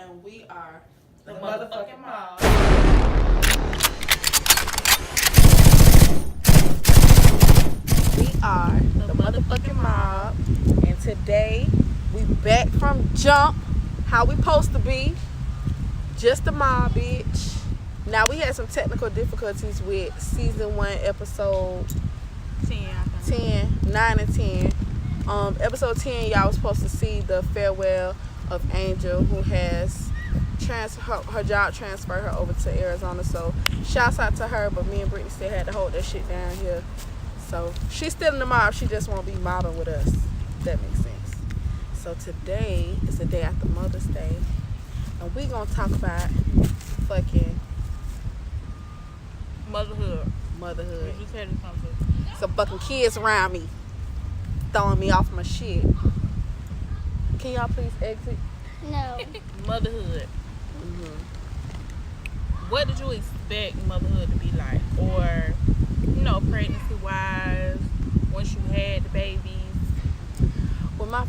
and we are the motherfucking mob. We are the motherfucking mob, and today we back from jump. How we supposed to be? Just the mob, bitch. Now we had some technical difficulties with season 1, episode 9 and 10. Episode 10, y'all was supposed to see the farewell of Angel, who has her job transferred her over to Arizona. So shouts out to her, but me and Brittany still had to hold that shit down here. So she's still in the mob. She just won't be mobbing with us. If that makes sense. So today is the day after Mother's Day, and we gonna talk about fucking motherhood. Motherhood. You said something. Some fucking kids around me, throwing me off my shit. Can y'all please exit? No. Motherhood. Mm-hmm. What did you expect motherhood to be like? Or, pregnancy wise, once you had the babies? Well, my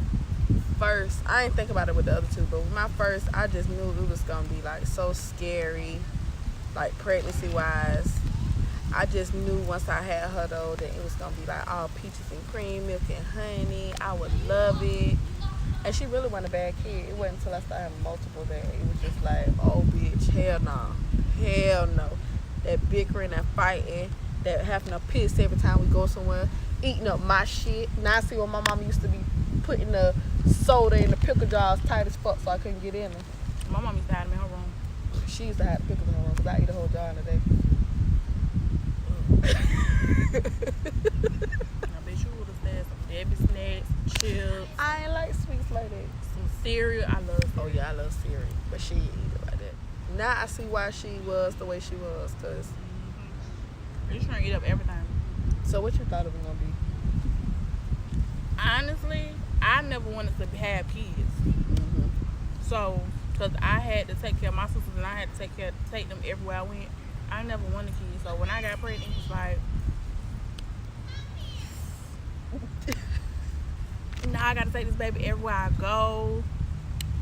first, I didn't think about it with the other two, but with my first, I just knew it was going to be like so scary, like pregnancy wise. I just knew once I had her though that it was going to be like all peaches and cream, milk and honey. I would love it. And she really wasn't a bad kid. It wasn't until I started having multiple that it was just like, oh bitch, hell no. Hell no. That bickering and fighting, that having to piss every time we go somewhere, eating up my shit. Now I see what my mama used to be putting the soda in the pickle jars tight as fuck so I couldn't get in them. My mom used to hide them in her room. She used to hide the pickles in her room because I eat a whole jar in a day. I bet you would have said some Debbie snacks, chips. I ain't like sweets like that. Some cereal. I love cereal. Oh yeah, I love cereal, but she didn't eat it like that. Now I see why she was the way she was, cause You're trying to eat up everything. So what you thought it was gonna be? Honestly, I never wanted to have kids. Mm-hmm. So, cause I had to take care of my sisters and I had to take them everywhere I went. I never wanted kids. So when I got pregnant, it was like, now I gotta take this baby everywhere I go,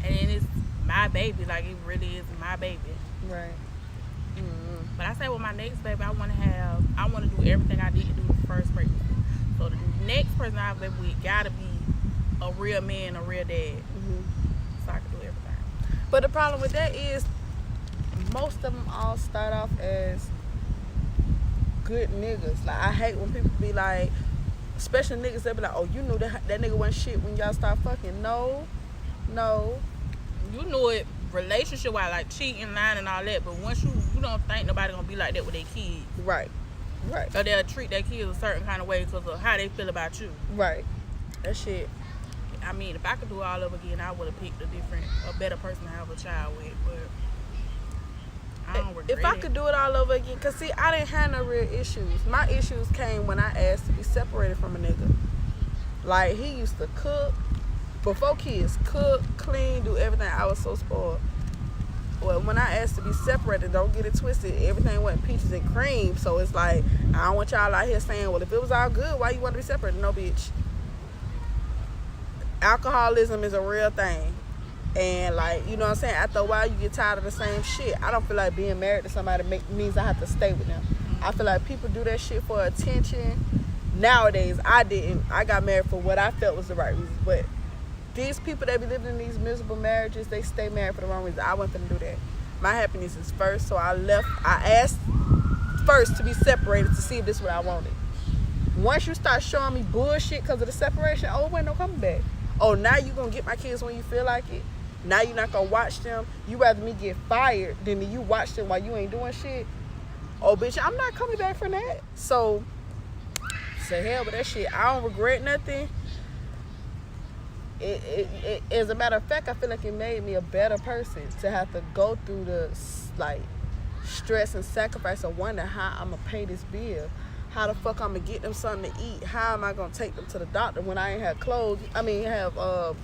and then it's my baby. Like it really is my baby. Right. Mm-hmm. But I say with my next baby, I want to do everything I did to do the first pregnancy. So the next person I have a baby with gotta be a real man, a real dad, so I can do everything. But the problem with that is most of them all start off as good niggas. Like I hate when people be like, especially niggas that be like, oh, you knew that nigga wasn't shit when y'all start fucking. No. You knew it relationship wise, like cheating, lying and all that, but once you don't think nobody gonna be like that with their kids. Right. Or they'll treat their kids a certain kind of way because of how they feel about you. Right. That shit. I mean, if I could do it all over again, I would have picked a better person to have a child with, but I don't regret if I could do it all over again, cause see, I didn't have no real issues. My issues came when I asked to be separated from a nigga. Like he used to cook before kids, cook, clean, do everything. I was so spoiled. Well, when I asked to be separated, don't get it twisted. Everything went peaches and cream, so it's like I don't want y'all out here saying, well, if it was all good, why you want to be separated? No, bitch. Alcoholism is a real thing. And like, you know what I'm saying? After a while, you get tired of the same shit. I don't feel like being married to somebody means I have to stay with them. I feel like people do that shit for attention. Nowadays, I didn't. I got married for what I felt was the right reason. But these people that be living in these miserable marriages, they stay married for the wrong reason. I wasn't gonna do that. My happiness is first, so I asked first to be separated to see if this is what I wanted. Once you start showing me bullshit because of the separation, oh, wait, no coming back. Oh, now you gonna get my kids when you feel like it. Now you're not gonna watch them. You rather me get fired than you watch them while you ain't doing shit. Oh, bitch, I'm not coming back from that. So, say hell with that shit. I don't regret nothing. As a matter of fact, I feel like it made me a better person to have to go through the like stress and sacrifice of wondering how I'm gonna pay this bill. How the fuck I'm gonna get them something to eat? How am I gonna take them to the doctor when I ain't have clothes? Have a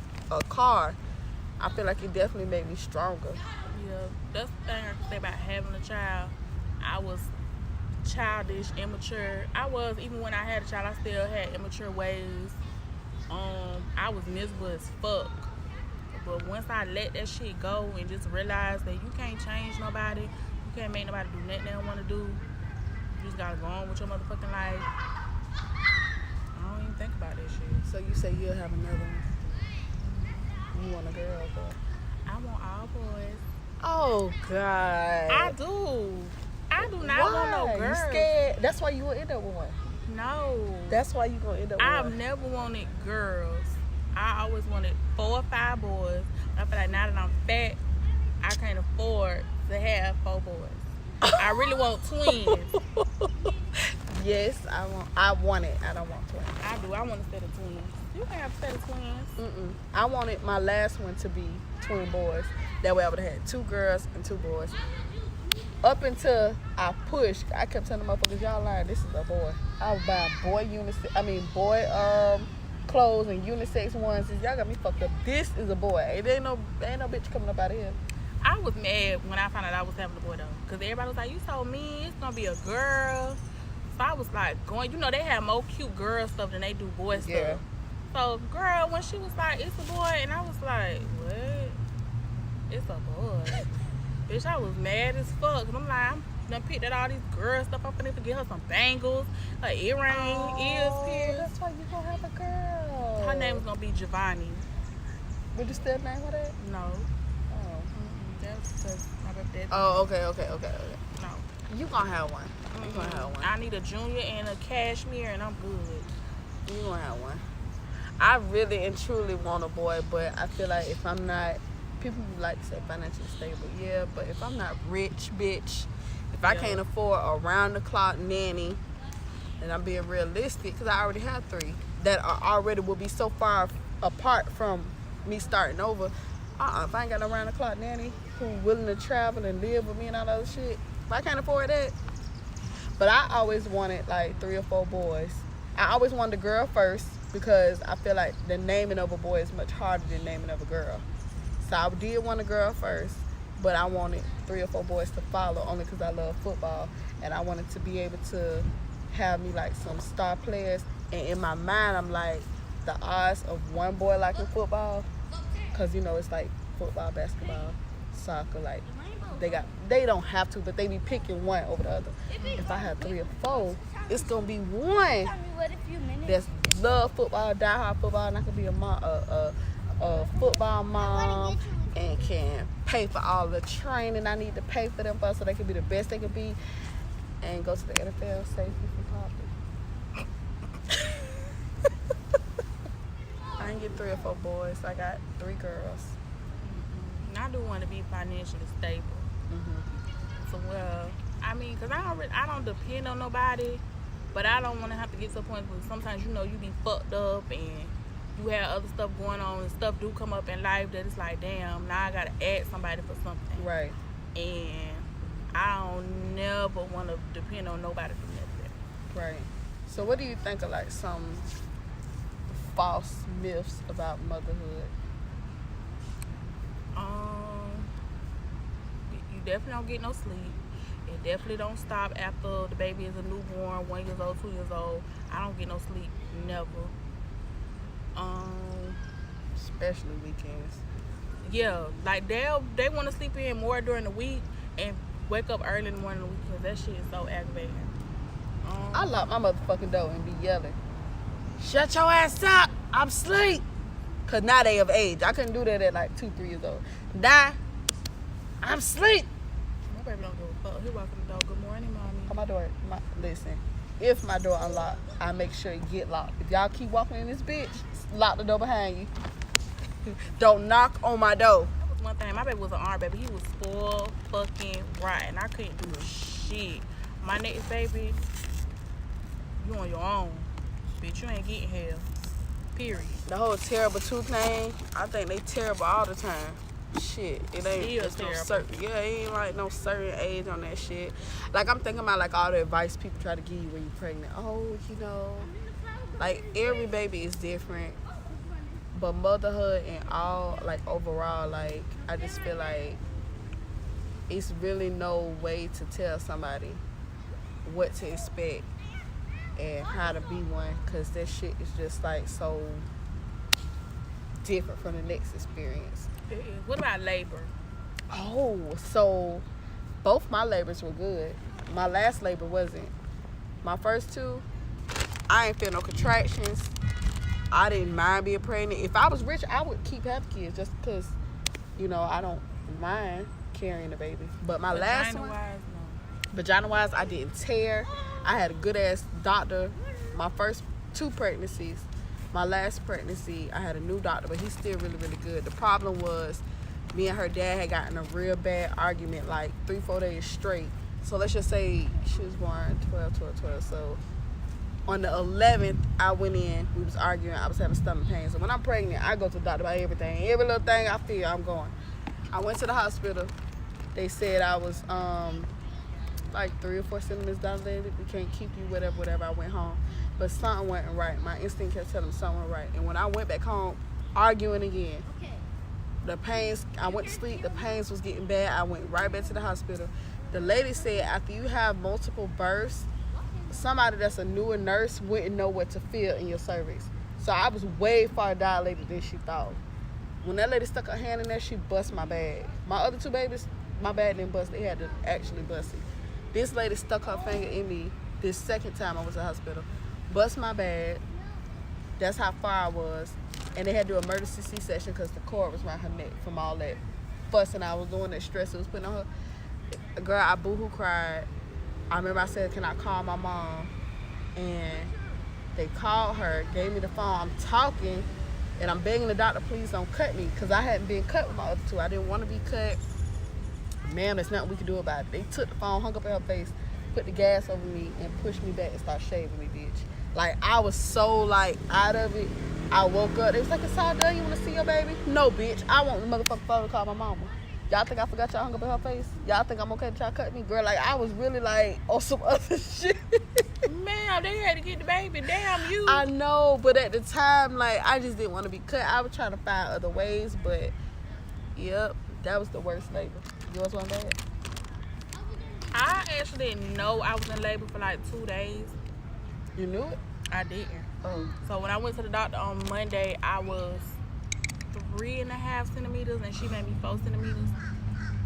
car. I feel like it definitely made me stronger. Yeah, that's the thing I can say about having a child. I was childish, immature. Even when I had a child, I still had immature ways. I was miserable as fuck. But once I let that shit go and just realize that you can't change nobody, you can't make nobody do nothing they don't want to do. You just gotta go on with your motherfucking life. I don't even think about that shit. So you say you'll have another one? You want a girl, boy? I want all boys. Oh God. I do not want no girl. You scared? That's why you will end up with one. No. That's why you gonna end up with I've one. never wanted girls. I always wanted 4 or 5 boys. I feel like now that I'm fat, I can't afford to have 4 boys. I really want twins. Yes, I want it. I don't want twins. I do. I want a set of twins. You can have a set of twins. I wanted my last one to be twin boys. That way I would have had 2 girls and 2 boys. Up until I pushed, I kept telling the motherfuckers, y'all lying, this is a boy. I would buy boy clothes and unisex ones. Y'all got me fucked up. This is a boy. Ain't no bitch coming up out of here. I was mad when I found out I was having a boy though, because everybody was like, you so mean, it's gonna be a girl. So I was like going, they have more cute girl stuff than they do boy stuff. Yeah. So girl, when she was like, it's a boy, and I was like, what? It's a boy. Bitch, I was mad as fuck. Cause I'm like, I'm done picked at all these girl stuff. I'm finna get her some bangles, her earring, ears pierced. That's why you gonna have a girl. Her name was gonna be Giovanni. Would you still name her that? No. Oh. That's because my baby daddy. Oh, okay. No. You gonna have one. You gonna have one. I need a junior and a cashmere, and I'm good. You gonna have one. I really and truly want a boy, but I feel like if I'm not, people like to say financially stable, yeah, but if I'm not rich, bitch, if I can't afford a round-the-clock nanny, then I'm being realistic, because I already have 3 that will be so far apart from me starting over. If I ain't got no round-the-clock nanny who willing to travel and live with me and all that other shit, if I can't afford that. But I always wanted like 3 or 4 boys. I always wanted a girl first, because I feel like the naming of a boy is much harder than naming of a girl. So I did want a girl first, but I wanted 3 or 4 boys to follow, only because I love football, and I wanted to be able to have me like some star players. And in my mind, I'm like, the odds of one boy liking football, because it's like football, basketball, soccer, like they don't have to, but they be picking one over the other. If I have 3 or 4, it's gonna be one that's love football, die-hard football, and I could be a football mom and can pay for all the training I need to pay for them for, so they can be the best they can be, and go to the NFL safely from poverty. I ain't get 3 or 4 boys. I got 3 girls. I do want to be financially stable. So because I don't depend on nobody, but I don't want to have to get to a point where sometimes you be fucked up and you have other stuff going on and stuff do come up in life that it's like, damn, now I gotta ask somebody for something. Right. And I don't never want to depend on nobody for nothing. Right. So what do you think of like some false myths about motherhood? You definitely don't get no sleep. It definitely don't stop after the baby is a newborn, 1 year old, 2 years old. I don't get no sleep, never. Especially weekends. Yeah, like they want to sleep in more during the week and wake up early in the morning on the weekends. That shit is so aggravating. I lock my motherfucking door and be yelling, "Shut your ass up! I'm asleep." Cause now they of age. I couldn't do that at like 2, 3 years old. Nah, I'm asleep. My baby don't give a fuck. He walk in the door. Good morning, mommy. On my door. Listen, if my door unlocked, I make sure it get locked. If y'all keep walking in this bitch, lock the door behind you. Don't knock on my door. That was one thing. My baby was an arm baby. He was spoiled fucking rotten. I couldn't do shit. My next baby, you on your own. Bitch, you ain't getting hell. Period. The whole terrible tooth thing, I think they terrible all the time. Shit, it ain't just no certain. Yeah, it ain't like no certain age on that shit. Like I'm thinking about like all the advice people try to give you when you're pregnant. Like every baby is different, but motherhood and all like overall, like I just feel like it's really no way to tell somebody what to expect and how to be one, because that shit is just like so different from the next experience. It is. What about labor? Oh, so both my labors were good. My last labor wasn't. My first two, I ain't feel no contractions. I didn't mind being pregnant. If I was rich, I would keep having kids just because, you know, I don't mind carrying a baby. But my last one, vagina-wise, I didn't tear. I had a good-ass doctor. My first two pregnancies. My last pregnancy, I had a new doctor, but he's still really, really good. The problem was me and her dad had gotten a real bad argument like 3-4 days straight. So let's just say she was born 12. So on the 11th, I went in. We was arguing. I was having stomach pains. So when I'm pregnant, I go to the doctor about everything. Every little thing I feel, I'm going. I went to the hospital. They said I was like 3 or 4 centimeters dilated. We can't keep you, whatever. I went home. But something wasn't right. My instinct kept telling me something wasn't right. And when I went back home, arguing again. The pains, I went to sleep. The pains was getting bad. I went right back to the hospital. The lady said after you have multiple births, somebody that's a newer nurse wouldn't know what to feel in your cervix. So I was way far dilated than she thought. When that lady stuck her hand in there, she bust my bag. My other 2 babies, my bag didn't bust. They had to actually bust it. This lady stuck her finger in me this second time I was at the hospital. Bust my bag. That's how far I was. And they had to do emergency C-section because the cord was around her neck from all that fussing I was doing, that stress it was putting on her. Girl, I boo-hoo cried. I remember I said, can I call my mom? And they called her, gave me the phone. I'm talking, and I'm begging the doctor, please don't cut me, because I hadn't been cut with my other 2. I didn't want to be cut. Ma'am, there's nothing we can do about it. They took the phone, hung up in her face, put the gas over me, and pushed me back and started shaving me, bitch. Like, I was so, like, out of it. I woke up. They was like, it's all done. You want to see your baby? No, bitch. I want the motherfucking phone to call my mama. Y'all think I forgot y'all hung up in her face? Y'all think I'm okay that y'all cut me? Girl, like, I was really, like, on some other shit. Man, they had to get the baby. Damn you. I know, but at the time, like, I just didn't want to be cut. I was trying to find other ways, but, yep, that was the worst labor. Yours wasn't bad? I actually didn't know I was in labor for, like, 2 days. You knew it? I didn't. Oh. So when I went to the doctor on Monday, I was 3.5 centimeters and she made me 4 centimeters.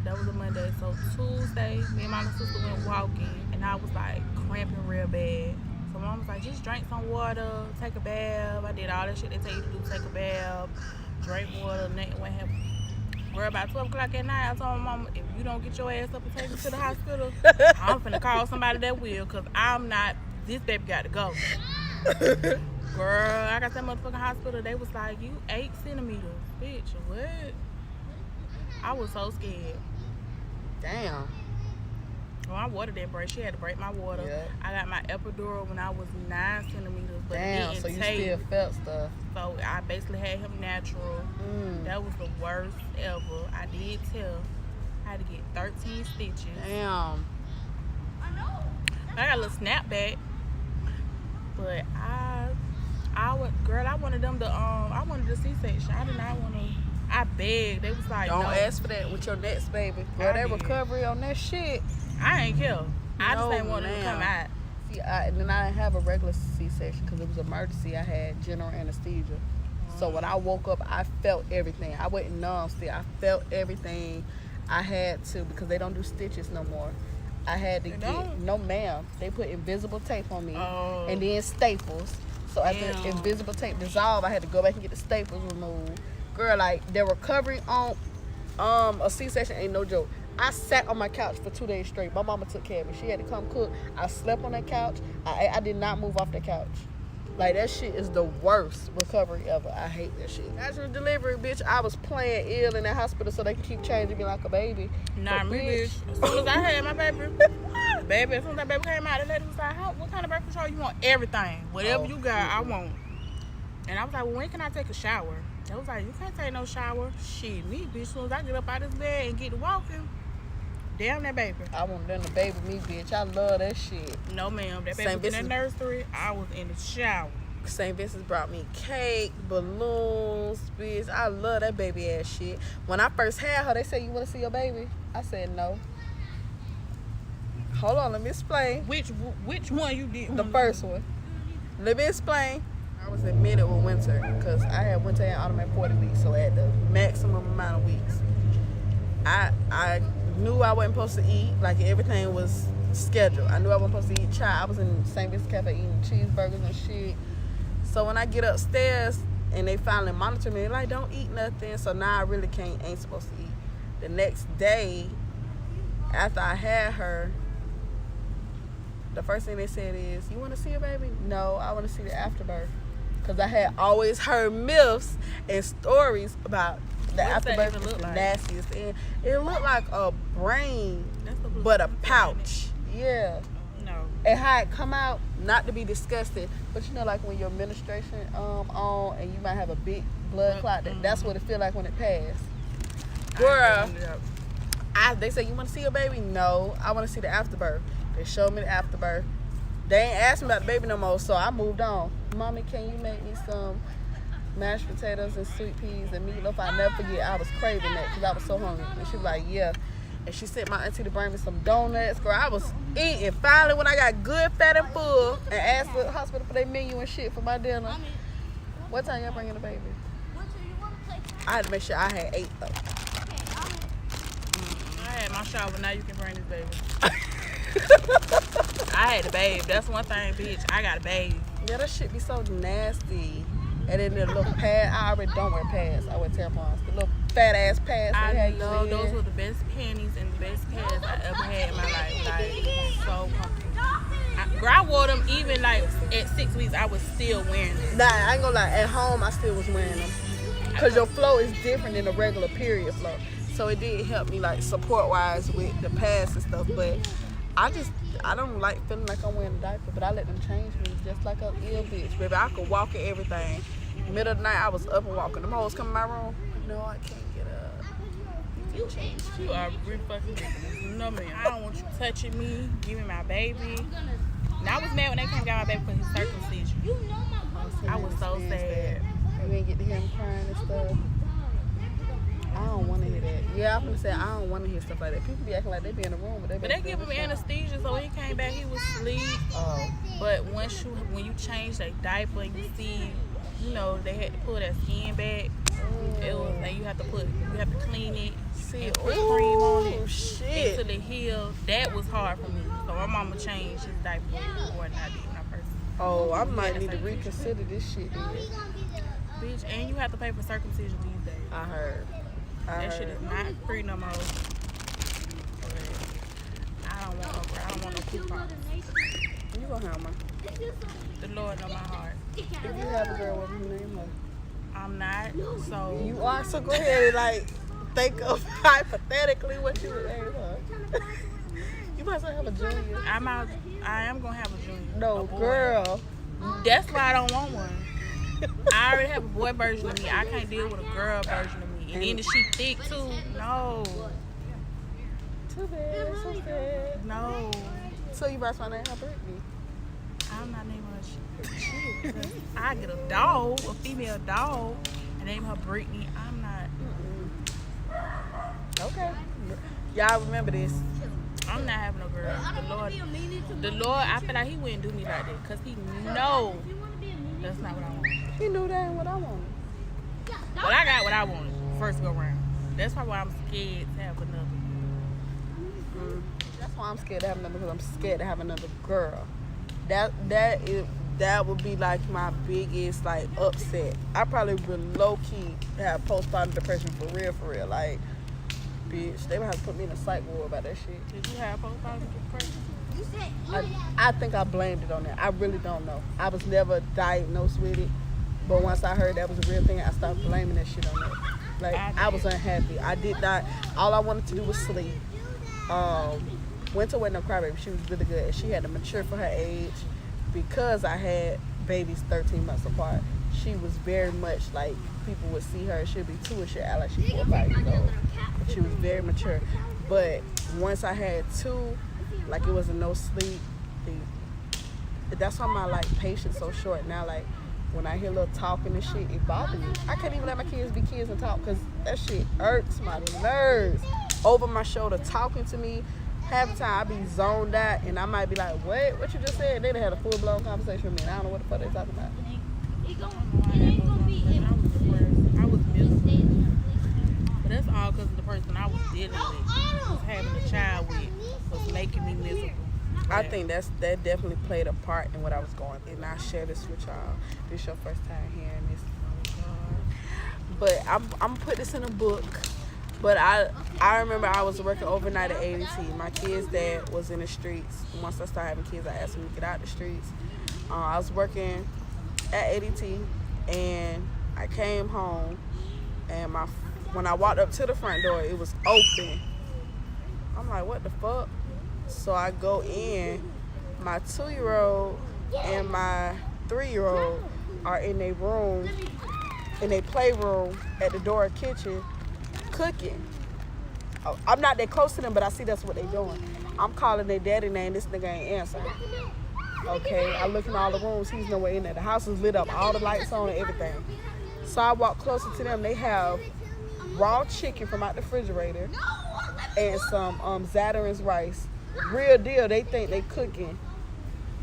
That was a Monday. So Tuesday, me and my little sister went walking and I was like cramping real bad. So my mom was like, just drink some water, take a bath. I did all that shit they tell you to do, take a bath, drink water, nothing went happen. We're about 12 o'clock at night. I told my mama, if you don't get your ass up and take me to the hospital, I'm finna call somebody that will, because I'm not, this baby got to go. Girl, I got that motherfucking hospital. They was like, you 8 centimeters. Bitch, what? I was so scared. Damn. Well, my water didn't break. She had to break my water. Yep. I got my epidural when I was 9 centimeters. But Damn, it didn't so you take. still felt stuff. So I basically had him natural. That was the worst ever. I did tell. I had to get 13 stitches. Damn. I got a little snapback. But I wanted them to, I wanted the C-section. I did not want to, I begged. They was like, don't no. ask for that with your next baby. Girl, that recovery on that shit. I ain't care. I just No, ain't want them to come out. See, and then I didn't have a regular C-section because it was emergency. I had general anesthesia. So when I woke up, I felt everything. I wasn't numb still. I felt everything. I had to, because they don't do stitches no more. I had to no ma'am. They put invisible tape on me and then staples. So after the invisible tape dissolved, I had to go back and get the staples removed. Girl, like, the recovery on a C-section ain't no joke. I sat on my couch for 2 days straight. My mama took care of me. She had to come cook. I slept on that couch. I did not move off the couch. Like, that shit is the worst recovery ever. I hate that shit. Natural delivery, bitch. I was playing ill in the hospital so they can keep changing me like a baby. Nah, me, bitch. As soon as I had my baby, as soon as that baby came out, the lady was like, what kind of birth control you want? Everything. Whatever you got, I want. And I was like, well, when can I take a shower? They was like, you can't take no shower. Shit, me, bitch. As soon as I get up out of this bed and get to walking, damn that baby. I want them to baby me, bitch. I love that shit. No, ma'am. That baby was in the nursery. I was in the shower. St. Vincent's brought me cake, balloons, bitch. I love that baby ass shit. When I first had her, they said, you want to see your baby? I said, no. Hold on, let me explain. Which one you did? The first one. Let me explain. I was admitted with winter because I had winter and autumn at 40 weeks, so at the maximum amount of weeks. I knew I wasn't supposed to eat, like everything was scheduled. I knew I wasn't supposed to eat I was in St. Vincent's Cafe eating cheeseburgers and shit. So when I get upstairs and they finally monitor me, they're like, don't eat nothing. So now I really ain't supposed to eat. The next day, after I had her, the first thing they said is, you want to see her baby? No, I want to see the afterbirth. Because I had always heard myths and stories about the afterbirth was the nastiest. And it looked like a brain, but a pouch. Yeah. No. And how it come out, not to be disgusted, but you know, like when your menstruation on and you might have a big blood clot, that's what it feel like when it passed. Girl, they say, you want to see your baby? No, I want to see the afterbirth. They showed me the afterbirth. They ain't asked me about the baby no more, so I moved on. Mommy, can you make me some mashed potatoes and sweet peas and meatloaf? I'll never forget, I was craving that because I was so hungry. And she was like, yeah. And she sent my auntie to bring me some donuts. Girl, I was eating. Finally, when I got good, fat, and full, and asked the hospital for their menu and shit for my dinner. What time y'all bringing the baby? I had to make sure I had 8 though. I had my shower. Now you can bring this baby. I had to bathe. That's one thing, bitch. I got to bathe. Yeah, that shit be so nasty. And then the little pad, I already don't wear pads. I wear tampons. The little fat ass pads. I know those were the best panties and the best pads I ever had in my life. Like, so comfortable. Girl, I wore them even like at 6 weeks. I was still wearing them. Nah, I ain't gonna lie. At home, I still was wearing them. Because your flow is different than a regular period flow. So it did help me like support wise with the pads and stuff. But I don't like feeling like I'm wearing a diaper, but I let them change me just like a ill bitch. Baby, I could walk and everything. Middle of the night, I was up and walking. Them hoes come in my room. No, I can't get up. You can change. You are really fucking ridiculous. No, man, I don't want you touching me, giving my baby. Now, I was mad when they came and got my baby for his circumcision. I was so sad. You ain't get to hear him crying and stuff. I don't want to hear that. Yeah, I'm gonna say I don't want to hear stuff like that. People be acting like they be in the room, but they give him anesthesia, so when he came back, he was asleep. Oh. But when you change their diaper and you see, you know, they had to pull that skin back. It was like you have to clean it and put cream on it until it healed. That was hard for me. So my mama changed his diaper before I did my first. Oh, I might need to reconsider this shit then. Bitch, and you have to pay for circumcision these days. I heard. That shit is not free no more. I don't want no coupons. You gonna have one. The Lord know my heart. If you have a girl, what would you name her? I'm not, so... You are, so go ahead and like think of hypothetically what you would name her. You might as well have a junior. I am gonna have a junior. No, girl. That's why I don't want one. I already have a boy version of me. I can't deal with a girl version of me. And then is she thick too? No. Too bad. So sad. No. So you might as well name her Brittany. I'm not naming her shit. I get a dog, a female dog, and name her Brittany. I'm not. Okay. Y'all remember this. I'm not having a girl. The Lord, I feel like he wouldn't do me like that because he know that's not what I want. He knew that ain't what I wanted. But I got what I wanted first go round. That's probably why I'm scared to have another. That's why I'm scared to have another, because I'm scared to have another girl. That would be like my biggest like upset. I probably would low key have postpartum depression for real. Like, bitch, they would have to put me in a psych ward about that shit. Did you have postpartum depression? I think I blamed it on that. I really don't know. I was never diagnosed with it, but once I heard that was a real thing, I started blaming that shit on that. Like, I was unhappy. I did not. All I wanted to do was sleep. Winter wasn't no crybaby. She was really good. She had to mature for her age. Because I had babies 13 months apart, she was very much like, people would see her, she'd be 2 and she'd act like she's 4 or 5 years old. She was very mature. But once I had 2, like, it was a no sleep thing. That's why my like patience so short now. Like, when I hear little talking and shit, it bothers me. I can't even let my kids be kids and talk, because that shit irks my nerves. Over my shoulder talking to me. Half the time I be zoned out and I might be like, what you just said? They done had a full-blown conversation with me and I don't know what the fuck they talking about. I was miserable. But that's all because of the person I was dealing with, was having a child with, was making me miserable. I think that definitely played a part in what I was going through. And I share this with y'all. This is your first time hearing this. But I'm put this in a book. But I remember I was working overnight at ADT. My kid's dad was in the streets. Once I started having kids, I asked him to get out the streets. I was working at ADT, and I came home, and when I walked up to the front door, it was open. I'm like, what the fuck? So I go in. My 2-year-old and my 3-year-old are in their room, in their playroom at the door of the kitchen, cooking. I'm not that close to them, but I see that's what they doing. I'm calling their daddy name. This nigga ain't answering. Okay, I look in all the rooms. He's nowhere in there. The house is lit up, all the lights on and everything. So I walk closer to them. They have raw chicken from out the refrigerator and some Zatarain's rice. Real deal. They think they cooking.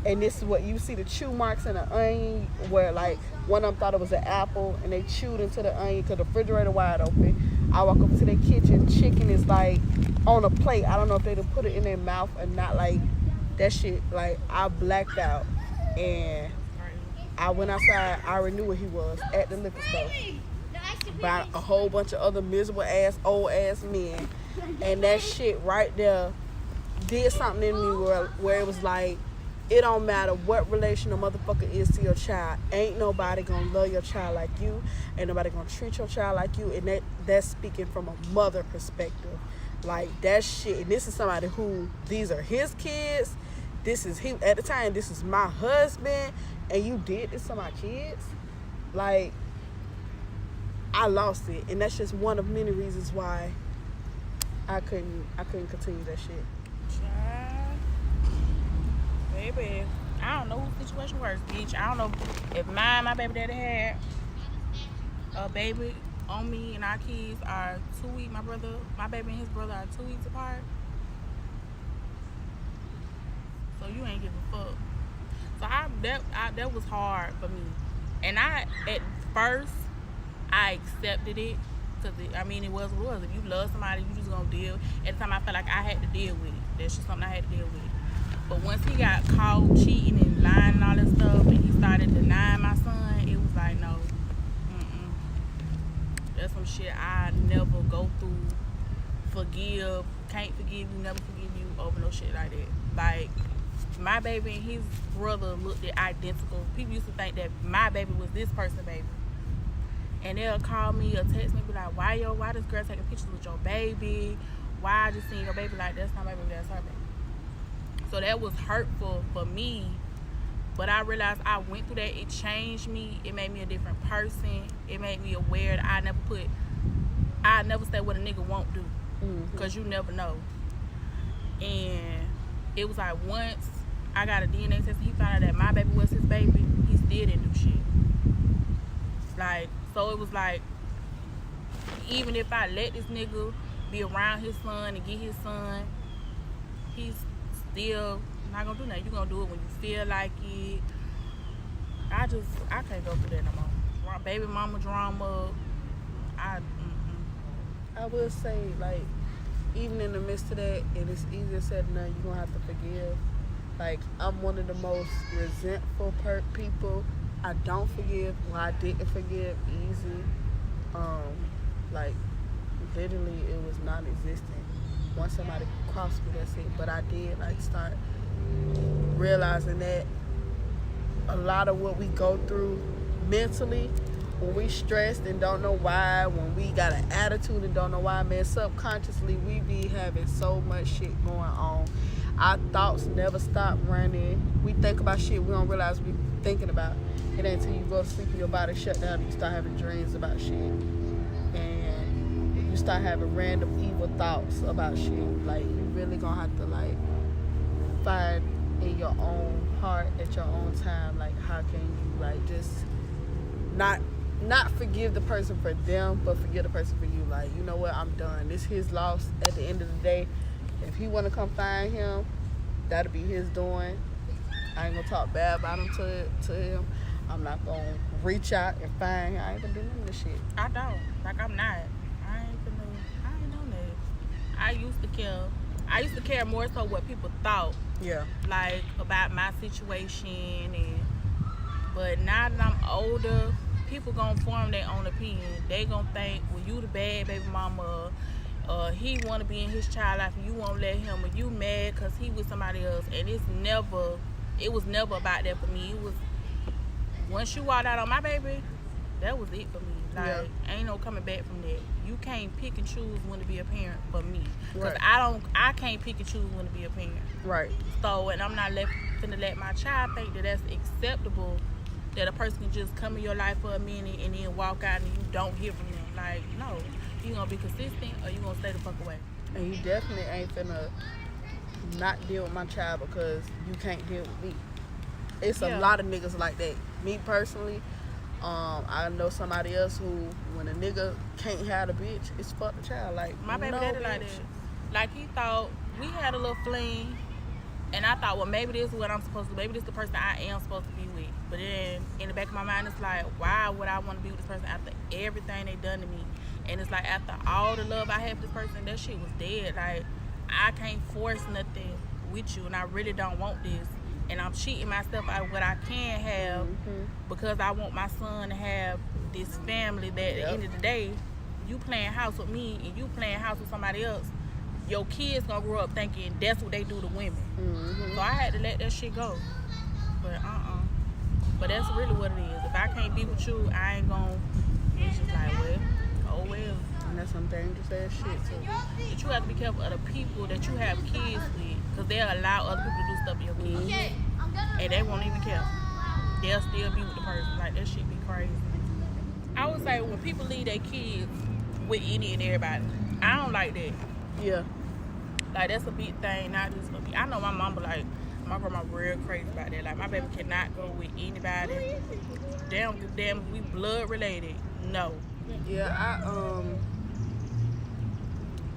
And this is what you see, the chew marks in the onion, where like one of them thought it was an apple and they chewed into the onion because the refrigerator wide open. I walk up to their kitchen. Chicken is like on a plate. I don't know if they put it in their mouth or not. Like that shit, like I blacked out. And I went outside. I already knew where he was, at the liquor store. By a whole bunch of other miserable ass, old ass men. And that shit right there did something in me where it was like, it don't matter what relation a motherfucker is to your child. Ain't nobody gonna love your child like you. Ain't nobody gonna treat your child like you. And that's speaking from a mother perspective. Like that shit. And this is somebody who, these are his kids. This is him at the time. This is my husband. And you did this to my kids. Like, I lost it. And that's just one of many reasons why I couldn't continue that shit. Baby, I don't know whose situation worse, bitch. I don't know if my baby daddy had a baby on me and our kids are 2 weeks. My baby and his brother are 2 weeks apart. So you ain't give a fuck. So that was hard for me. And at first, I accepted it. Because, it was what it was. If you love somebody, you just gonna deal. At the time, I felt like I had to deal with it. That's just something I had to deal with. But once he got caught cheating and lying and all that stuff, and he started denying my son, it was like, no. That's some shit I never go through. Can't forgive you, never forgive you over no shit like that. Like, my baby and his brother looked identical. People used to think that my baby was this person's baby. And they'll call me or text me, be like, why this girl taking pictures with your baby? Why I just seen your baby? Like, that's not my baby, that's her baby. So that was hurtful for me. But I realized I went through that. It changed me. It made me a different person. It made me aware that I never say what a nigga won't do. Because you never know. And it was like once I got a DNA test and he found out that my baby was his baby, he still didn't do shit. Like, so it was like, even if I let this nigga be around his son and get his son, he's still not gonna do nothing. You gonna do it when you feel like it. I can't go through that no more. Baby mama drama. I will say, like, even in the midst of that, and it's easier said than done, you're gonna have to forgive. Like, I'm one of the most resentful people. I don't forgive. Well, I didn't forgive easy. Like, literally, it was non-existent. Once somebody crossed me, that's it. But I did, like, start realizing that a lot of what we go through mentally, when we stressed and don't know why, when we got an attitude and don't know why, man, subconsciously, we be having so much shit going on. Our thoughts never stop running. We think about shit we don't realize we thinking about. It ain't until you go to sleep and your body shut down and you start having dreams about shit. And you start having random evil thoughts about shit. Like, you really gonna have to, like, find in your own heart at your own time, like, how can you, like, just not forgive the person for them, but forgive the person for you. Like, you know what, I'm done. This his loss at the end of the day. If he want to come find him, that'll be his doing. I ain't gonna talk bad about him to him. I'm not gonna reach out and find. I ain't gonna do none of this shit. I don't. Like, I'm not. I ain't on that. I used to care more so what people thought. Yeah. Like, about my situation. But now that I'm older, people gonna form their own opinion. They gonna think, well, you the bad baby mama. He want to be in his child life and you won't let him, or you mad because he with somebody else. And it was never about that for me. It was, once you walked out on my baby, that was it for me. Like, ain't no coming back from that. You can't pick and choose when to be a parent for me. Because I can't pick and choose when to be a parent. Right. So, and I'm not finna let my child think that that's acceptable, that a person can just come in your life for a minute and then walk out and you don't hear from them. Like, no. You gonna be consistent or you gonna stay the fuck away. And you definitely ain't finna not deal with my child because you can't deal with me. It's a lot of niggas like that. Me personally, I know somebody else who, when a nigga can't have a bitch, it's fuck the child. Like, my baby daddy like that. Like, he thought we had a little fling, and I thought, well, maybe this is what I'm supposed to do. Maybe this is the person I am supposed to be with. But then in the back of my mind, it's like, why would I want to be with this person after everything they done to me? And it's like, after all the love I have for this person, that shit was dead. Like, I can't force nothing with you, and I really don't want this. And I'm cheating myself out of what I can have because I want my son to have this family that at the end of the day, you playing house with me and you playing house with somebody else, your kids gonna grow up thinking that's what they do to women. So I had to let that shit go. But But that's really what it is. If I can't be with you, I ain't gonna. It's just like, well, oh well. And that's some dangerous ass shit too. But you have to be careful of the people that you have kids with, because they'll allow other people to do stuff to your kids. And they won't even care. They'll still be with the person. Like, that shit be crazy. I would say when people leave their kids with any and everybody, I don't like that. Yeah. Like, that's a big thing, not just for me. I know my mama, like, my grandma real crazy about that. Like, my baby cannot go with anybody. Damn, we blood related. No. Yeah,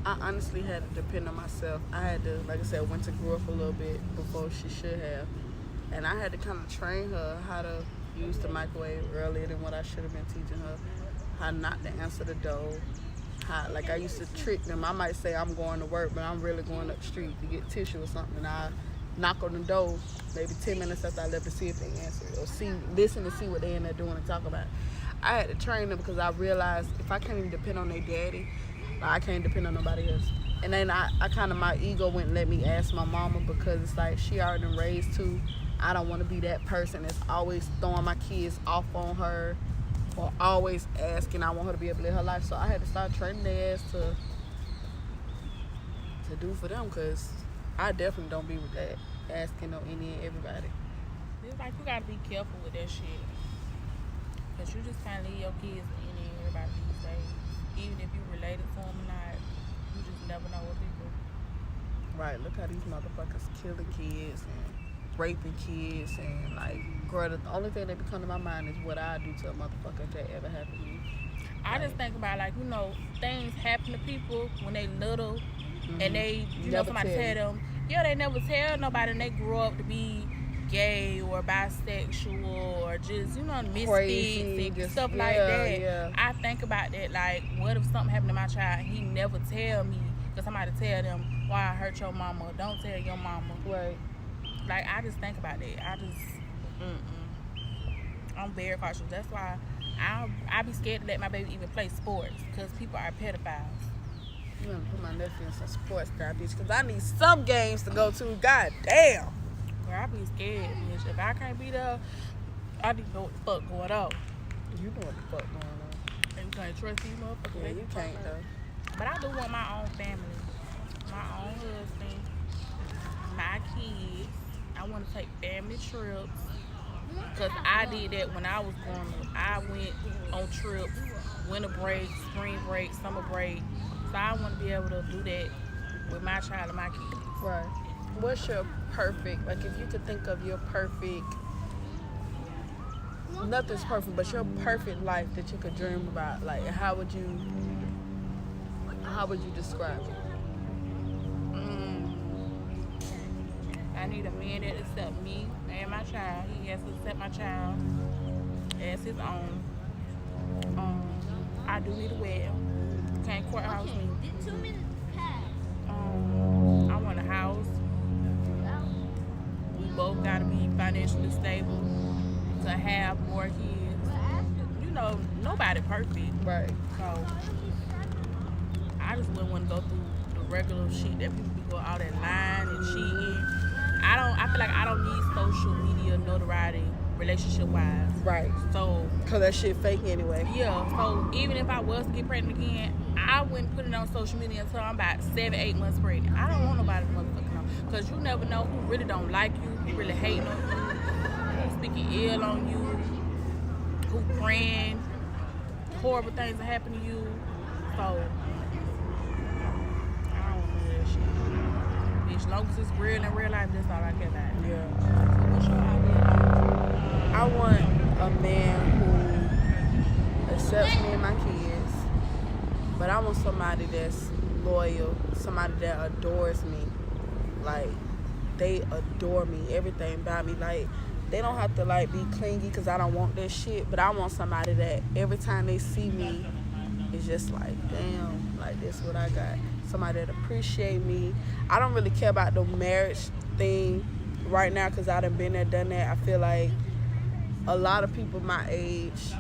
I honestly had to depend on myself. I had to, like I said, went to grow up a little bit before she should have. And I had to kind of train her how to use the microwave earlier than what I should have been teaching her. How not to answer the door. How, like, I used to trick them. I might say I'm going to work, but I'm really going up the street to get tissue or something. And I knock on the door maybe 10 minutes after I left to see if they answer it, or listen to see what they in there doing and talk about it. I had to train them because I realized if I can't even depend on their daddy, I can't depend on nobody else. And then I kind of, my ego went and let me ask my mama, because it's like she already been raised too. I don't want to be that person that's always throwing my kids off on her or always asking. I want her to be able to live her life. So I had to start training their ass to do for them, because I definitely don't be with that, asking on any and everybody. It's like, you gotta be careful with that shit. Because you just can't leave your kids to any and everybody these days. Even if you related to them or not, you just never know what people. Right, look how these motherfuckers killing kids and raping kids, and like, girl, the only thing that come to my mind is what I do to a motherfucker if that ever happened to me. I just think about, like, you know, things happen to people when they little, and they, you know, somebody tell them, they never tell nobody, and they grow up to be gay or bisexual or just, you know, misfits and stuff like that. Yeah. I think about that, like, what if something happened to my child and he never tell me, because somebody tell them, why I hurt your mama, don't tell your mama. Right. Like, I just think about that. I just, I'm very cautious. That's why I be scared to let my baby even play sports, because people are pedophiles. I'm gonna put my nephew in some sports style, bitch, because I need some games to go to. God damn. Girl, I be scared, bitch. If I can't be there, I need to know what the fuck going on. You know what the fuck going on. And you can't trust these motherfuckers. Yeah, you can't though. But I do want my own family, my own husband, my kids. I want to take family trips, because I did that when I was growing up. I went on trips, winter break, spring break, summer break. So I want to be able to do that with my child and my kids. Right. What's your perfect, like, if you could think of your perfect, nothing's perfect, but your perfect life that you could dream about, like, how would you describe it? I need a man that accepts me and my child. He has to accept my child. as his own. I do need a wedding. Can't courthouse me. I want a house. We both gotta be financially stable to have more kids. You know, nobody perfect. Right. So I just wouldn't want to go through the regular shit that people be going all that lying and cheating. I feel like I don't need social media notoriety relationship wise. Right. So Cause that shit fake anyway. yeah, so even if I was to get pregnant again, I wouldn't put it on social media until I'm about 7-8 months pregnant. I don't want nobody to motherfucking know. Cause you never know who really don't like you, who really hating on you, who's speaking ill on you, who praying horrible things that happen to you. So I don't want that shit. As long as it's real in real life, that's all I care about. Yeah. So what's your idea? I want a man who accepts me and my kids, but I want somebody that's loyal, somebody that adores me. Like, they adore me, everything about me. Like, they don't have to, like, be clingy because I don't want that shit, but I want somebody that every time they see me, it's just like, damn, like, this is what I got. Somebody that appreciate me. I don't really care about the marriage thing right now because I done been there, done that. I feel like a lot of people my age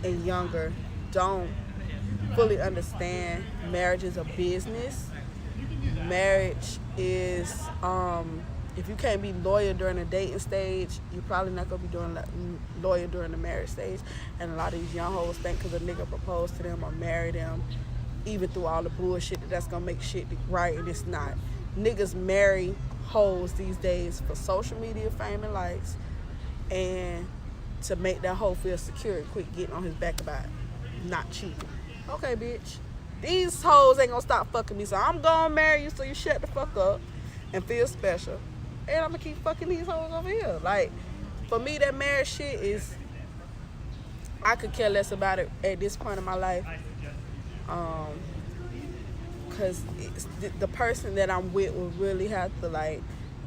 and younger don't fully understand marriage is a business. Marriage is, if you can't be loyal during the dating stage, you're probably not going to be loyal during the marriage stage. And a lot of these young hoes think because a nigga proposed to them or married them, even through all the bullshit, that's going to make shit right, and it's not. Niggas marry hoes these days for social media fame and likes, and to make that hoe feel secure and quit getting on his back about not cheating. Okay, bitch. These hoes ain't gonna stop fucking me, so I'm gonna marry you so you shut the fuck up and feel special. And I'm gonna keep fucking these hoes over here. Like, for me, that marriage shit is, I could care less about it at this point in my life. Cause it's the person that I'm with will really have to, like,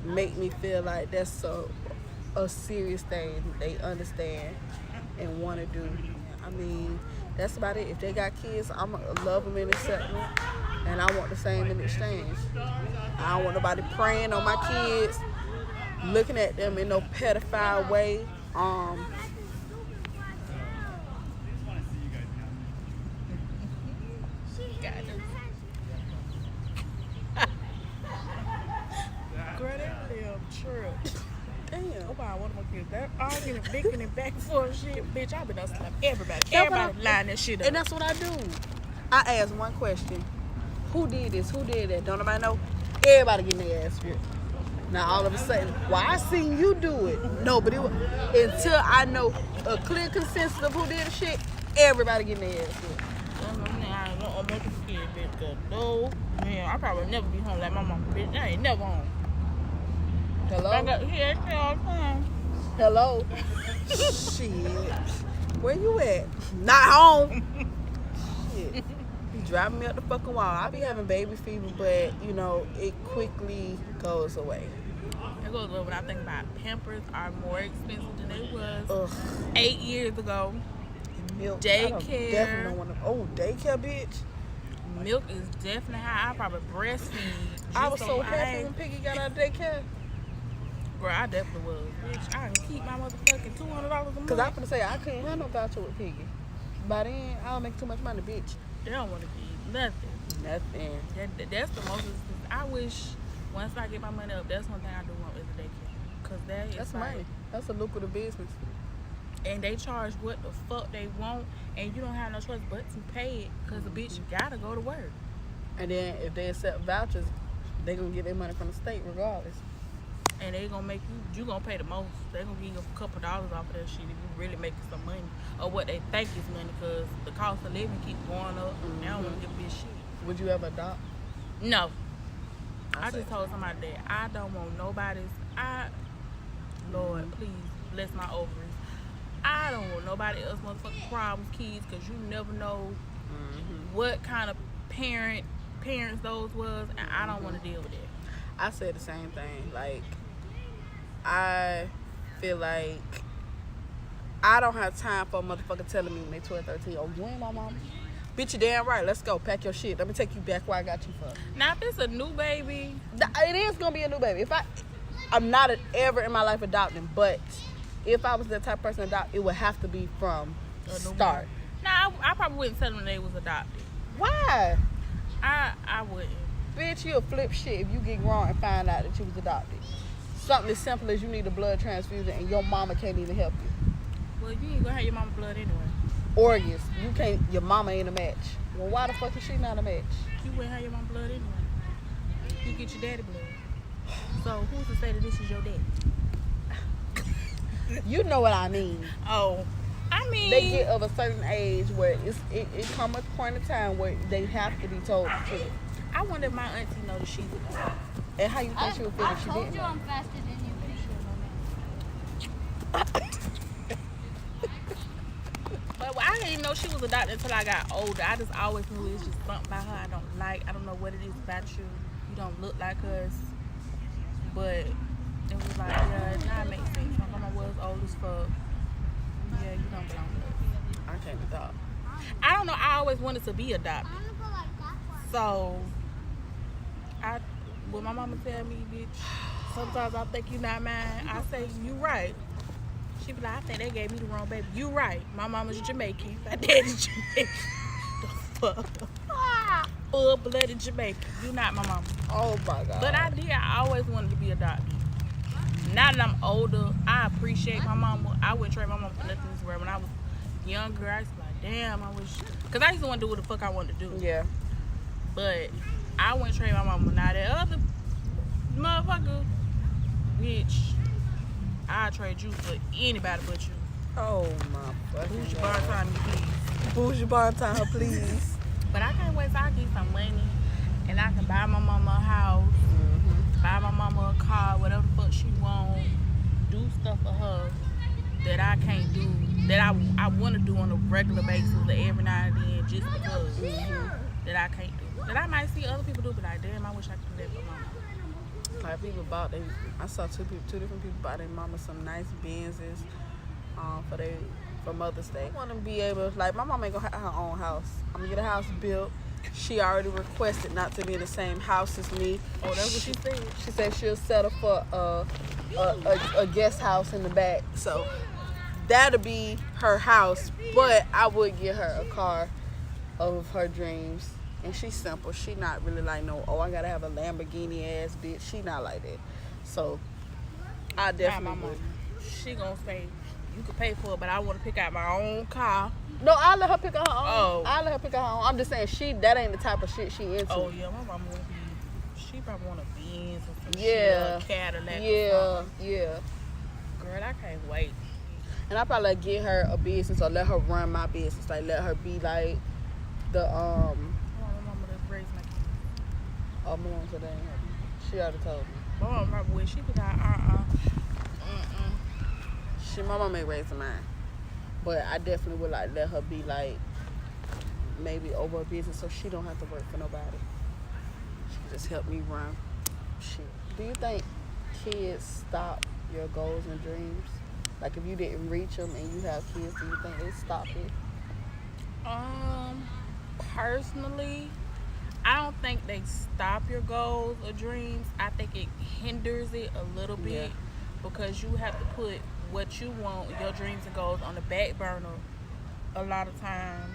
make me feel like that's a serious thing they understand and want to do. I mean, that's about it. If they got kids, I'm going to love them and accept them, and I want the same in exchange. I don't want nobody preying on my kids, looking at them in no pedophile way. Girl, that damn true. Damn. Nobody want my kids. That arguing and bickering and back and forth shit, bitch. I been done slap everybody. That's Everybody lying that shit up. And that's what I do. I ask one question. Who did this? Who did that? Don't nobody know? Everybody getting their ass whipped. Now all of a sudden, well, I seen you do it. No, but until I know a clear consensus of who did the shit, everybody getting their ass whipped. I ain't gonna make a kid, bitch. Cause no, man, I probably never be home like my mama, bitch. I ain't never home. Hello? I got here all the time. Hello? Shit. Where you at? Not home. Shit. You driving me up the fucking wall. I be having baby fever, but, you know, it quickly goes away. It goes away when I think about Pampers are more expensive than they was Ugh. 8 years ago. Milk. Daycare. Definitely don't want to. Oh, daycare, bitch. Milk is definitely high. I probably breastfeed. I was so happy when Piggy got out of daycare. Girl, I definitely was. Bitch, I can keep my motherfucking $200 a month. Because I'm gonna say I couldn't have no voucher with Piggy. By then, I don't make too much money, bitch. They don't want to feed nothing. Nothing. That's the most. I wish once I get my money up, that's one thing I do want is a daycare. Because That's like, money. That's a lucrative business. and they charge what the fuck they want, and you don't have no choice but to pay it because the bitch gotta go to work. And then if they accept vouchers, they gonna get their money from the state regardless. And they gonna make you gonna pay the most. They gonna give you a couple dollars off of that shit if you really making some money, or what they think is money, because the cost of living keep going up. And they don't want to give a bitch shit. Would you ever adopt? No. I just told somebody that I don't want nobody's. Lord, please bless my ovaries. I don't want nobody else motherfucking problems, kids, because you never know what kind of parents those was, and I don't want to deal with it. I said the same thing. Like, I feel like I don't have time for a motherfucker telling me when they 12, 13, oh, you ain't my mama. Bitch, you damn right. Let's go. Pack your shit. Let me take you back where I got you from. Now, if it's a new baby, it is gonna be a new baby. I'm not ever in my life adopting, but if I was that type of person to adopt, it would have to be from start. Nah, I probably wouldn't tell them they was adopted. Why? I wouldn't. Bitch, you'll flip shit if you get wrong and find out that you was adopted. Something as simple as you need a blood transfusion and your mama can't even help you. Well, you ain't gonna have your mama blood anyway. Organs, you can't. Your mama ain't a match. Well, why the fuck is she not a match? You wouldn't have your mama blood anyway. You get your daddy blood. So who's to say that this is your daddy? You know what I mean. Oh, I mean, they get of a certain age where it come a point in time where they have to be told the truth. I wonder if my auntie know that she's adopted. And how you think she would feel if she didn't? I told you I'm faster than you. But I didn't know she was adopted until I got older. I just always knew it's just something about her I don't like. I don't know what it is about you. You don't look like us. But it was like, yeah, now it makes sense. My mama was old as fuck. Yeah, you don't belong to us. I can't adopt. I don't know. I always wanted to be adopted. So, when my mama tell me, bitch, sometimes I think you not mine, I say, you right. She be like, I think they gave me the wrong baby. You right. My mama's Jamaican. My daddy's Jamaican. The fuck? Full-blooded Jamaican. You not my mama. Oh, my God. But I always wanted to be adopted. Now that I'm older, I appreciate my mama. I wouldn't trade my mama for nothing in this world. When I was younger, I used to be like, damn, I wish. Because I used to want to do what the fuck I wanted to do. Yeah. But I wouldn't trade my mama. Now that other motherfucker, bitch, I'll trade you for anybody but you. Oh, my fucking Who's your God. bar time, please? Who's your bar time, please? But I can't wait till I get some money and I can buy my mama a house, buy my mama a car, whatever the fuck she want, do stuff for her that I can't do, that I want to do on a regular basis, that every now and then, just because that I can't do. That I might see other people do, but like, damn, I wish I could do that for mama. Like, people bought I saw two different people buy their mama some nice Benzes for Mother's Day. I want to be able, like, my mama ain't gonna have her own house. I'm gonna get a house built. She already requested not to be in the same house as me. Oh, that's what she said. She said she'll settle for a guest house in the back. So that'll be her house. But I would get her a car of her dreams. And she's simple. She not really like I gotta have a Lamborghini ass bitch. She not like that. So I definitely would. She gonna say, you can pay for it, but I want to pick out my own car. No, I'll let her pick out her own. Oh. I'll let her pick out her own. I'm just saying that ain't the type of shit she into. Oh yeah, my mama would be. She probably want a Benz or some Yeah. shit, a Cadillac. Yeah, yeah. Girl, I can't wait. And I probably like get her a business or let her run my business. Like let her be like the I want my mama to raise my kids. Oh, my mom said that ain't her. She already told me. My mama probably would. She be like, My mom ain't raising mine. But I definitely would like let her be like maybe over a business so she don't have to work for nobody. She can just help me run shit. Do you think kids stop your goals and dreams? Like if you didn't reach them and you have kids, do you think they stop it? Personally, I don't think they stop your goals or dreams. I think it hinders it a little bit because you have to put what you want, your dreams and goals, on the back burner a lot of times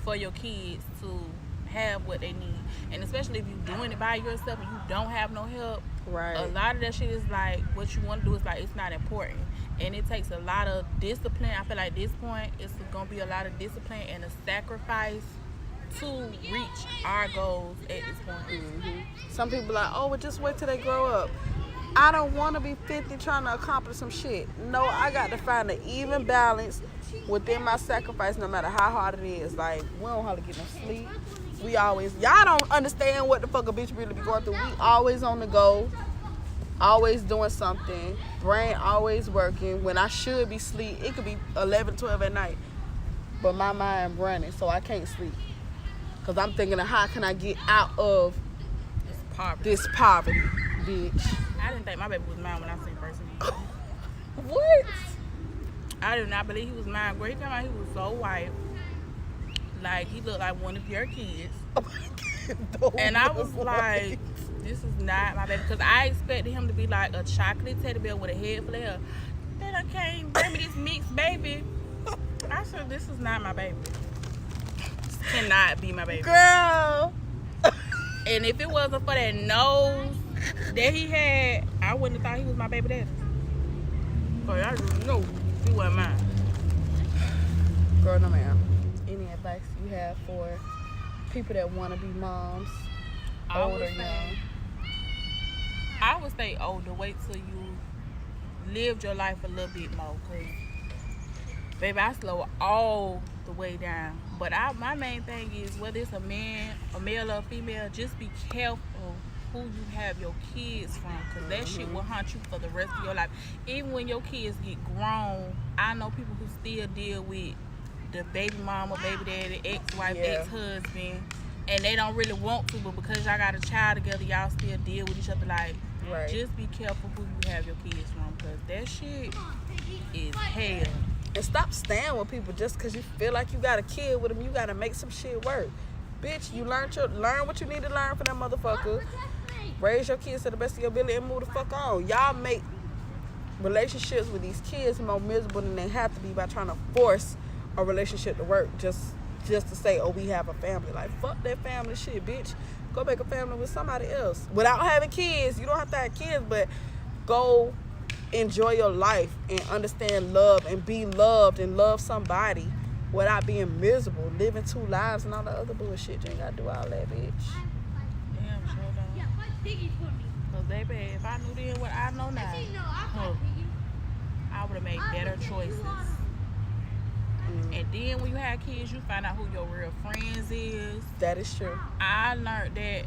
for your kids to have what they need. And especially if you're doing it by yourself and you don't have no help, right? A lot of that shit is like what you want to do is like it's not important. And it takes a lot of discipline. I feel like at this point it's going to be a lot of discipline and a sacrifice to reach our goals at this point. Some people are like, oh, well, just wait till they grow up. I don't want to be 50 trying to accomplish some shit. No, I got to find an even balance within my sacrifice no matter how hard it is. Like, we don't hardly get no sleep. Y'all don't understand what the fuck a bitch really be going through. We always on the go, always doing something, brain always working. When I should be asleep, it could be 11, 12 at night. But my mind running, so I can't sleep. Because I'm thinking of how can I get out of this poverty, bitch. I didn't think my baby was mine when I seen person. What? I did not believe he was mine. Girl, he came out, he was so white. Like, he looked like one of your kids. And I was like, this is not my baby. Because I expected him to be like a chocolate teddy bear with a head full of hair. Then I came, bring me this mixed baby. I said, this is not my baby. This cannot be my baby. Girl. And if it wasn't for that nose that he had, I wouldn't have thought he was my baby daddy. But I just knew he wasn't mine. Girl, no ma'am. Any advice you have for people that want to be moms, old or young? I would say older. Wait till you lived your life a little bit more. Cause, baby, I slow all the way down. But my main thing is, whether it's a man, a male or a female, just be careful who you have your kids from. Because that shit will haunt you for the rest of your life. Even when your kids get grown, I know people who still deal with the baby mama, baby daddy, ex-wife, ex-husband, and they don't really want to, but because y'all got a child together, y'all still deal with each other. Like, just be careful who you have your kids from, because that shit is hell. And stop staying with people just because you feel like you got a kid with them. You got to make some shit work. Bitch, you learn what you need to learn from that motherfucker. Raise your kids to the best of your ability and move the fuck on. Y'all make relationships with these kids more miserable than they have to be by trying to force a relationship to work just to say, oh, we have a family. Like, fuck that family shit, bitch. Go make a family with somebody else. Without having kids, you don't have to have kids, but go enjoy your life and understand love and be loved and love somebody without being miserable, living two lives and all the other bullshit. You ain't gotta do all that, bitch. Damn, sure don't. Because, baby, if I knew then what I know now, I would have made better choices. And then when you have kids, you find out who your real friends is. That is true. I learned that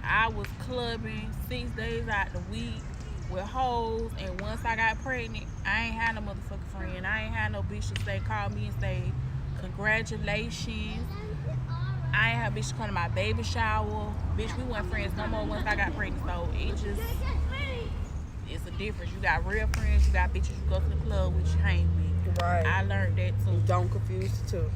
I was clubbing 6 days out the week with hoes, and once I got pregnant, I ain't had no motherfucking friend. I ain't had no bitch to call me and say, congratulations. I ain't had a bitch to come to my baby shower. Bitch, we weren't friends no more once I got pregnant. So it's a difference. You got real friends, you got bitches you go to the club with, you hang with. Right. I learned that too. Don't confuse the two.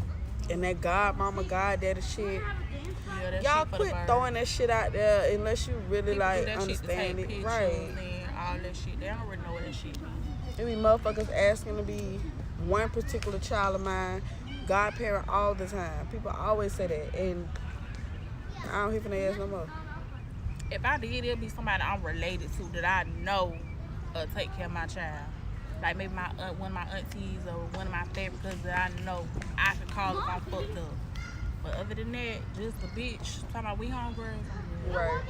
And that God mama, God daddy shit. Yeah, that y'all shit quit throwing that shit out there unless you really people like that understand shit to take it. Right. And all that shit. They don't really know what that shit means. There be motherfuckers asking to be one particular child of mine, godparent all the time. People always say that, and I don't hear from their ass no more. If I did, it'd be somebody I'm related to that I know take care of my child. Like maybe my aunt, one of my aunties, or one of my favorite cousins that I know I can call if I'm fucked up. But other than that, just a bitch. Talking about we homegirls. Right.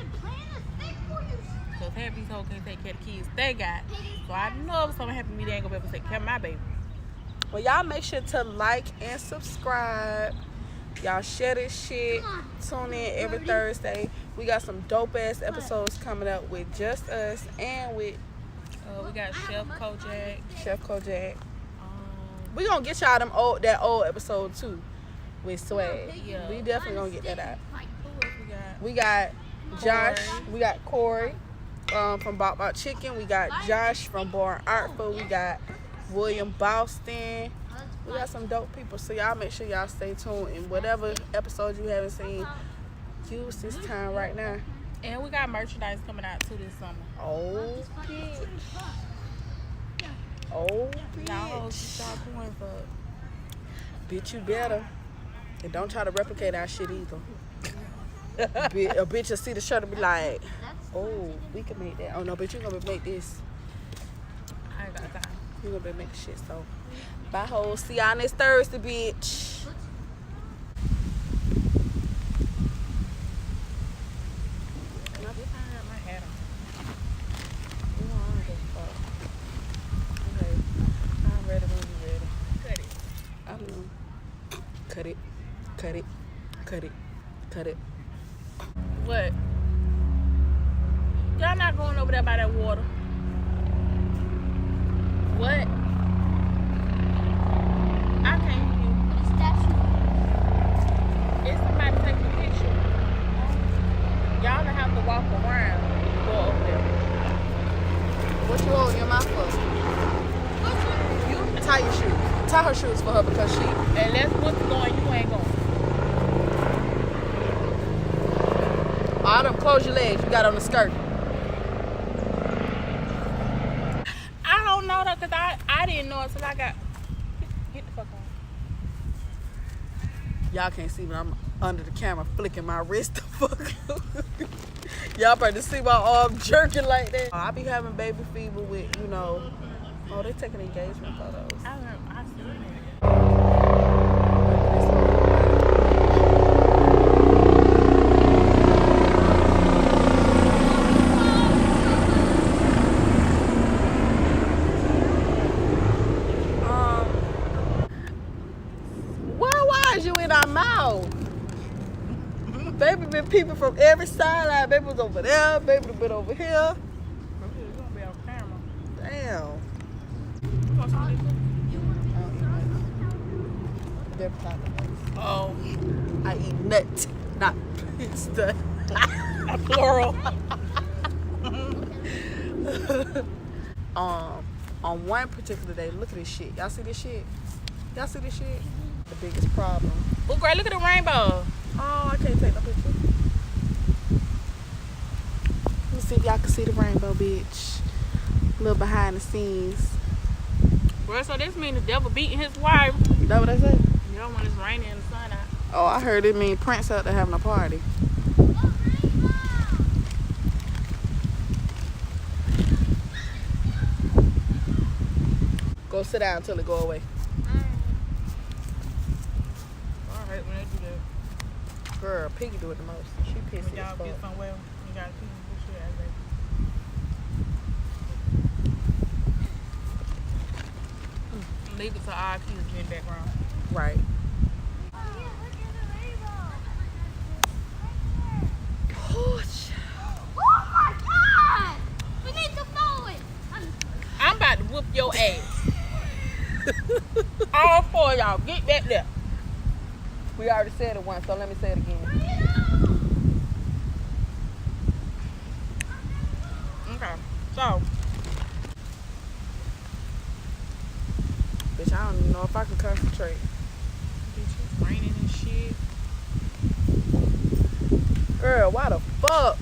Because half these hoes can't take care of the kids they got. So I know if something happened to me, they ain't gonna be able to take care of my baby. Well, y'all make sure to like and subscribe. Y'all share this shit. Tune in every Thursday. We got some dope ass episodes coming up with just us and with we got Chef Kojak. Chef Kojak. We gonna get y'all that old episode too with Swag. Yeah. We definitely gonna get that out. Who else we got? We got Josh. Corey. We got Corey from Bop Bop Chicken. We got Josh from Born Artful. We got William Boston. We got some dope people. So y'all make sure y'all stay tuned. And whatever episodes you haven't seen, use this time right now. And we got merchandise coming out too this summer. Oh, bitch. Oh, Y'all hoes bitch. start going for. Bitch, you better. And don't try to replicate our shit either. A bitch will see the shirt and be like, oh, we can make that. Oh, no, bitch, you gonna make this. I ain't got time. You gonna be making shit, so. Bye, hoes. See y'all next Thursday, bitch. Cut it, cut it, cut it, cut it. What? Y'all not going over there by that water? What? I can't hear you. It's somebody taking a picture. Y'all gonna have to walk around and go over there. What you holding your mouth for? tie your shoes. Tie her shoes for her because she. Unless once you going, you ain't going. All them close your legs. You got on the skirt. I don't know though, cause I didn't know until I got. Get the fuck on. Y'all can't see me. I'm under the camera flicking my wrist the fuck up. Y'all about to see my arm jerking like that. I be having baby fever with, you know. Oh, they taking engagement photos. I see it. Why is you in our mouth? Baby been peeping from every sideline. Baby was over there. Baby been over here. You're gonna be on camera. Damn. You want some of this? Oh, I eat nut, not pizza. a plural. On one particular day, look at this shit. Y'all see this shit? Y'all see this shit? The biggest problem. Oh, great! Look at the rainbow. Oh, I can't take no picture. Let me see if y'all can see the rainbow, bitch. A little behind the scenes. Bro, so this mean the devil beating his wife. You know what I say? You know when it's raining and the sun out. Oh, I heard it mean Prince out there having a party. Go sit down until it go away. Alright, when they do that. Girl, Piggy do it the most. She pissed When as y'all fuck. get somewhere, you gotta keep this shit as they leave it to our kids in the background. Right. Oh my God! We need to blow it. I'm about to whoop your ass. All four of y'all, get back there. We already said it once, so let me say it again. Okay, so Bitch, I don't even know if I can concentrate. bitch, it's raining and shit. Girl, why the fuck?